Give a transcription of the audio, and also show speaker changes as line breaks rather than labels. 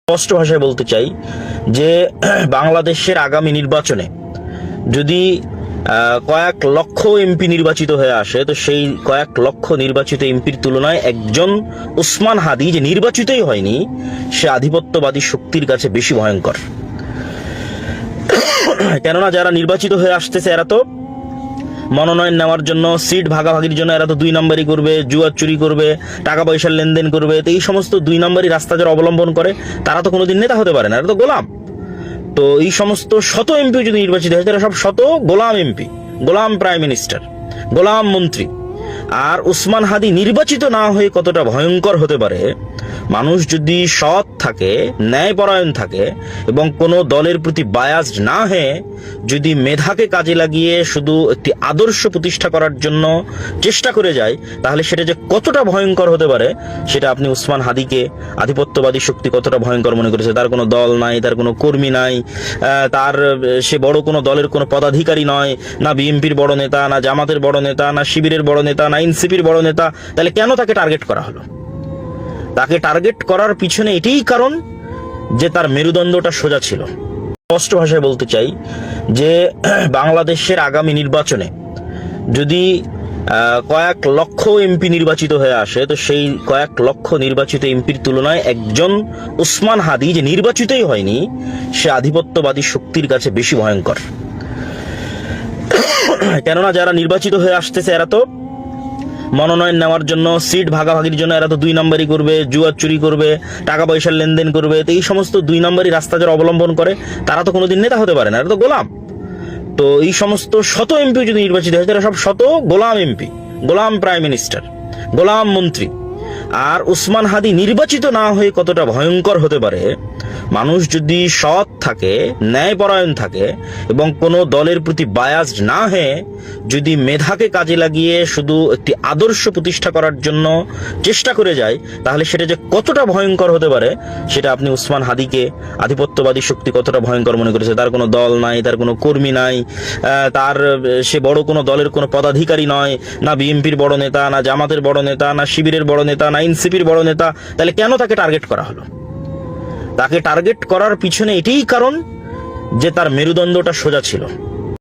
স্পষ্ট ভাষায় বলতে চাই যে বাংলাদেশের আগামী নির্বাচনে যদি কয়েক লক্ষ এমপি নির্বাচিত হয়ে আসে, তো সেই কয়েক লক্ষ নির্বাচিত এমপির তুলনায় একজন ওসমান হাদি যে নির্বাচিতই হয়নি, সে আধিপত্যবাদী শক্তির কাছে বেশি ভয়ঙ্কর। কেননা যারা নির্বাচিত হয়ে আসতেছে এরা তো মনোনয়ন নেওয়ার জন্য, সিট ভাগাভাগির জন্য এরা তো 2 নম্বরই করবে, জুয়া চুরি করবে, টাকা পয়সার লেনদেন করবে। তো এই সমস্ত 2 নম্বরই রাস্তা যারা অবলম্বন করে তারা তো কোনোদিন নেতা হতে পারে না, এরা তো গোলাম। তো এই সমস্ত শত এমপি যদি নির্বাচিত হয়, তারা সব শত গোলাম এমপি, গোলাম প্রাইম মিনিস্টার, গোলাম মন্ত্রী। আর ওসমান হাদি নির্বাচিত না হয়ে কতটা ভয়ঙ্কর হতে পারে, মানুষ যদি সৎ থাকে, ন্যায়পরায়ণ থাকে এবং কোনো দলের প্রতি বায়াসড না হয়ে যদি মেধাকে কাজে লাগিয়ে শুধু একটি আদর্শ প্রতিষ্ঠা করার জন্য চেষ্টা করে যায়, তাহলে সেটা যে কতটা ভয়ঙ্কর হতে পারে সেটা আপনি ওসমান হাদিকে আধিপত্যবাদী শক্তি কতটা ভয়ঙ্কর মনে করেছে। তার কোনো দল নাই, তার কোনো কর্মী নাই, সে বড় কোনো দলের কোনো পদাধিকারী নয়, না বিএনপির বড় নেতা, না জামাতের বড় নেতা, না শিবিরের বড় নেতা, না এনসিপির বড় নেতা। তাহলে কেন তাকে টার্গেট করা হলো? তাকে টার্গেট করার পিছনে এটাই কারণ যে তার মেরুদণ্ডটা সোজা ছিল। স্পষ্ট ভাষায় বলতে চাই যে বাংলাদেশের আগামী নির্বাচনে যদি কয়েক লক্ষ এমপি নির্বাচিত হয়ে আসে, তো সেই কয়েক লক্ষ নির্বাচিত এমপির তুলনায় একজন ওসমান হাদি যে নির্বাচিতই হয়নি, সে আধিপত্যবাদী শক্তির কাছে বেশি ভয়ঙ্কর। কেননা যারা নির্বাচিত হয়ে আসতেছে এরা তো মনোনয়ন নেওয়ার জন্য, সিট ভাগাভাগির জন্য এরা তো 2 নম্বরই করবে, জুয়া চুরি করবে, টাকা পয়সার লেনদেন করবে। তো এই সমস্ত 2 নম্বরই রাস্তা যারা অবলম্বন করে তারা তো কোনোদিন নেতা হতে পারে না, এরা তো গোলাম। তো এই সমস্ত শত এমপি যদি নির্বাচিত হয়, তারা সব শত গোলাম এমপি, গোলাম প্রাইম মিনিস্টার, গোলাম মন্ত্রী। আর ওসমান হাদি নির্বাচিত না হয়ে কতটা ভয়ঙ্কর হতে পারে, মানুষ যদি সৎ থাকে, ন্যায়পরায়ণ থাকে এবং কোনো দলের প্রতি বায়াসড না হয়ে যদি মেধাকে কাজে লাগিয়ে শুধু একটি আদর্শ প্রতিষ্ঠা করার জন্য চেষ্টা করে যায়, তাহলে সেটা যে কতটা ভয়ঙ্কর হতে পারে সেটা আপনি ওসমান হাদিকে আধিপত্যবাদী শক্তি কতটা ভয়ঙ্কর মনে করেছে। তার কোনো দল নাই, তার কোনো কর্মী নাই, সে বড় কোনো দলের কোনো পদাধিকারী নয়, না বিএনপির বড় নেতা, না জামাতের বড় নেতা, না শিবিরের বড় নেতা, না এনসিপির বড় নেতা। তাহলে কেন তাকে টার্গেট করা হলো? তাকে টার্গেট করার পিছনে এটাই কারণ যে তার মেরুদণ্ডটা সোজা ছিল।